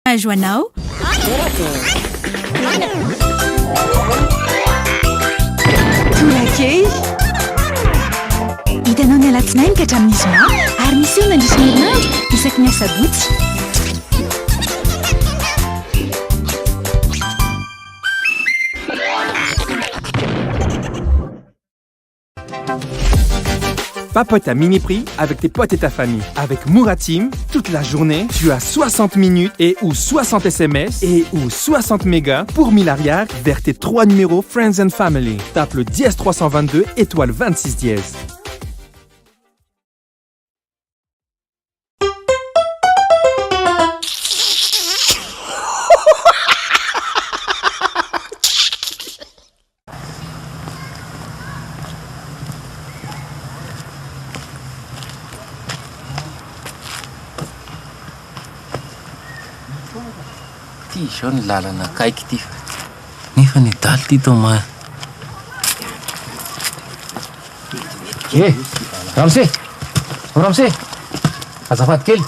Azo anao? Tolakely hitanao ny alatsinainy ka hatramin'ny zoma ary misy eo nandrisy ny herinandro isaky ny asabotsy. Papote à mini prix avec tes potes et ta famille. Avec Mouratim, toute la journée, tu as 60 minutes et ou 60 SMS et ou 60 mégas pour 1000 arrières vers tes 3 numéros Friends and Family. Tape le dièse 322 étoile 26 dièse. Zao ny lalana akaiky ty nefa ny daly ty toma. Ramse azafady kely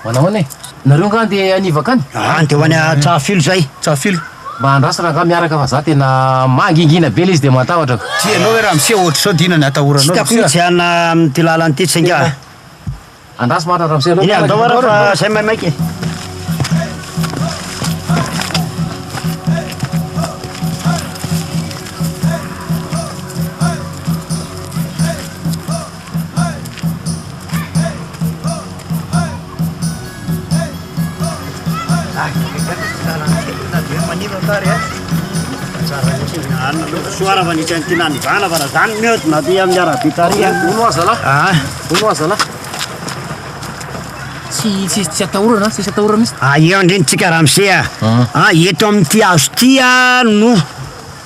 manao any nareo nga de anivaka any andeo any tsahafilo zay tsahafilo mba andrasa raha ka miaraka fa za tena mangingina be le izy de matahotra tsy anao hoe raha mise ohatry sao dina ny atahoranao tsy tako mitsy ana amty lalany ty tsenga andrasa mara Ramse iny andao ara fa zay maimaiky soara fa nitsy ty nanivana fa raha zany mihodina ty amin'ny arabitaria ono aza la tsy atahorana tsy atahorana izy eo ndrenitsika raha misea eto amin'ty azo ty no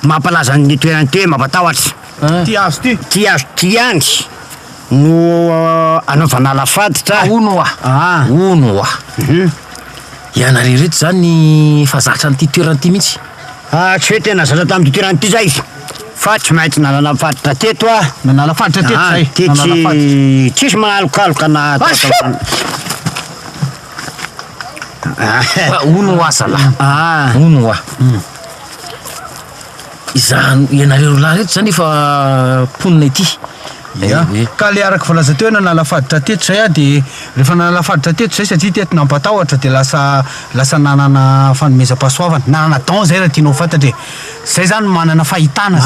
mampalaza ny toerany ty hoe mampatahotra ty azo ty any no anaovana lafaditra ono ianareo reto zany fa zatra nyty toerany ty mihitsy tsy hoe tena zatra tamin'ty toerany ty zay fa tsy maintsy nanana faditra teto nanala faditra teto zay ty tsisy manalokaloka na ono aza la ono izany ianareo lahy reto zany efa ponina ity ka le araka voalaza teo nanala faditra teto zay de rehefa nanala faditra teto zay satria teto nampatahotra de lasa nanana fanomezam-pahasoavana nanana don zay raha tianao fantatry zay zany manana fahitana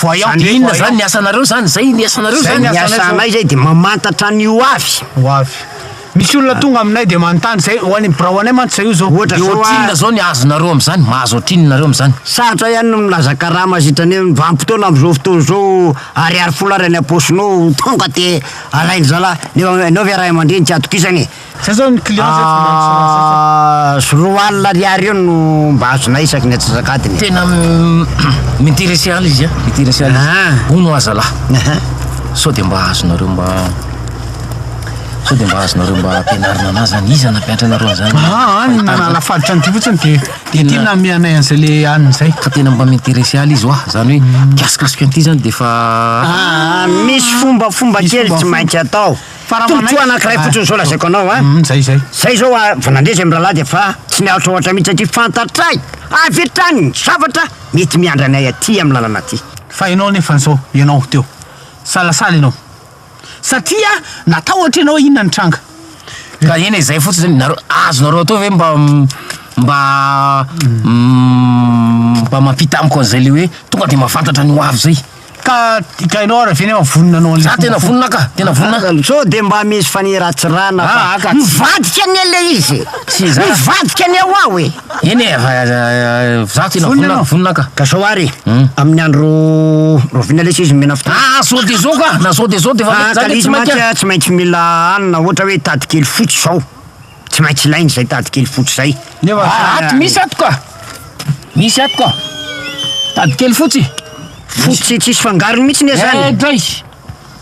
voyant inona zany ny asanareo zany zay ny asanareo zany ny asanay zay de mamantatra ny oavy misy olona tonga aminay de manontany zay hoany brahoanay mantsy zay io zao ohatrinona zao ny azonareo am'zany mahazo ohatrinona nareo am'zany sarotra ihany no milaza karama zitrany hoe vanim-potoana am'zao fotoana zao ariary folary any aposinao tonga de alainy zala nao ve raha aman-dreny tsy atokisany zay zao ny client roa alina ariary eo no mba azonay isaky ny atsasakadiny tena m'intéressé ala izy m'intéressé ala ono aza la sao de mba azonareo mba ampianarina anazy zany iza nampianatra anareo an'zany nanala faditra nyty fotsiny de tia namianay an'zay le aniny zay ka tena mba m'intéressé ala izy zany hoe kasikasika an'ity zany de fa misy fombafomba kely tsy maintsy atao tomtoa anakiray fotsiny zao lazaiko anao zay zao vanandresy amin'ny rahalahy de fa tsy miaotra ohatra mihitsy satria fantatray avetrany zavatra mety miandranay aty amin'ny lalana ty fa ianao nefa n'zao ianao teo salasala ianao satria natahotra ianao inona ny tranga ka eny zay fotsiny zany azonareo atao ve mba mampita amiko an'zay le hoe tonga de mahafantatra ny hoavy zay ka ianao raha veny mavonina anao za tena vonina so de mba misy faniratsirana mivadika any le izy mivadika any ao e eny za tena vonina ka sao ary amin'ny andro rovina lesy izy mena fita sao de zao ka na sao de zao de izy mantsy tsy maintsy mila anina ohatra hoe tady kely fotsy zao tsy maintsy ilainy zay tady kely fotsy zay misy ato ka tady kely fotsy tsisy fangarony mihitsy ny zany dray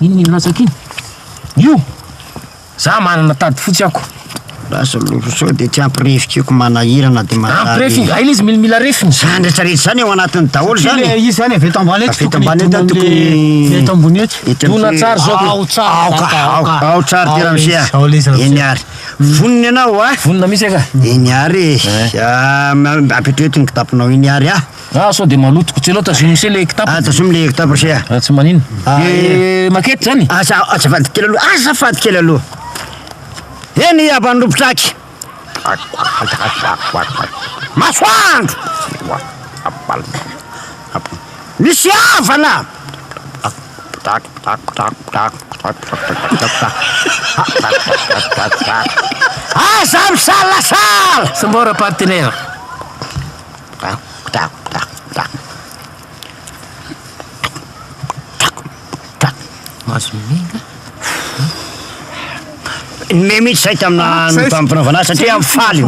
ino latsaka iny io za manana tady fotsy ako lasa loso de ty ampirefiko manahirana de ampirefy ay izy mila refiny zany rehetrarehetra zany eo anatin'ny daholo zany izy zany avy eto ambany eto ambany eto tokony eto ambony eto tona tsara zao ao tsara ty raha misia eny ary vonony anao a vonona misy aka eny ary apetroetiny kitapinao iny ary sao de malotoko tsy aloha tazominy se le kitapo tazomy le kitapo sia tsy manino makety zany azafady kely aloha azafady kely aloha eny abany lopotraky masoandro misy avana aza misalasala sambora partenaire mazominga memitsy zay tamina satria mifaly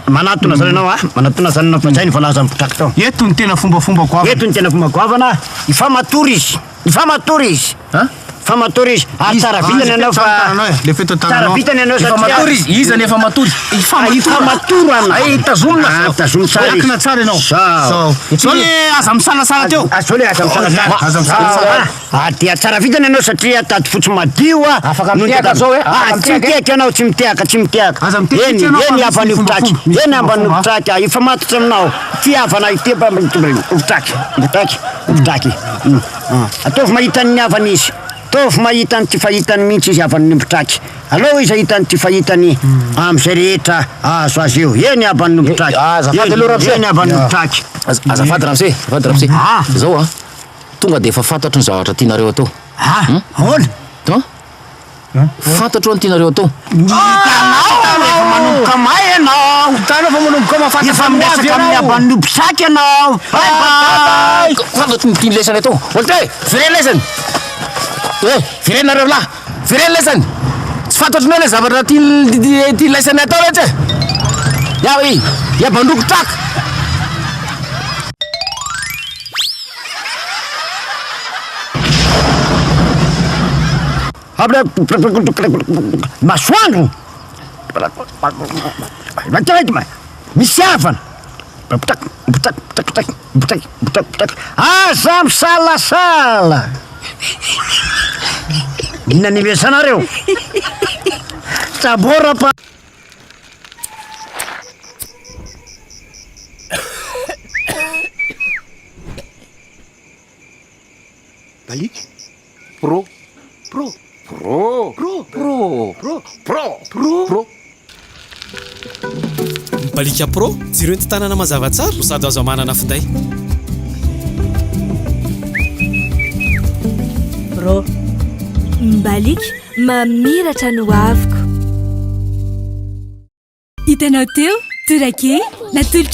manatona zany anao manatona zany anao fa zay ny valaza mipotraky tao eto ny tena fombafomba goavana eto ny tena fomba goavana ifamatory izy famatory izy tsara vitany anao fa le feto tsara vitany anao matory izy iza nefa matory ifamatoro anao tazomina tazomy tsara akina tsara ianao so le aza misalasala teo so le aza misalasala dia tsara vitany anao satria tady fotsy madio afaka mitiaka zao tsy mitiaka anao tsy mitiaka eny avany ovitraky eny ambany ovitraky efa matitra aminao fiavana itepa ovitraky ataovy mahitany ny avany izy tovy mahitany ty fahitany mihitsy izy avany ovitraky aloha izy ahitany ty fahitany am'zay rehetra azo azy eo eny abany ovitraky eny abany ovitraky azafady ramse zao tonga de efa fantatro ny zavatra tianareo atao ahoana fantatro ny tianareo atao manomboka may anao tanao fa manomboka efa miresaka amin'ny abany ovitraky anao fantatro ny tiany lesany atao olte fireny lesany firenareo lahy fireny lesany tsy fantatro ny le zavatra ty lesany atao rehetra iabandoko traka masoandro misy avana aza misalasala ina nimesanareo sabora pa Balik pro Balika pro jiro ny tanana mazava tsara no sady azo manana finday pro mbalik mamiratra no aviko hitanao teo torake natolotra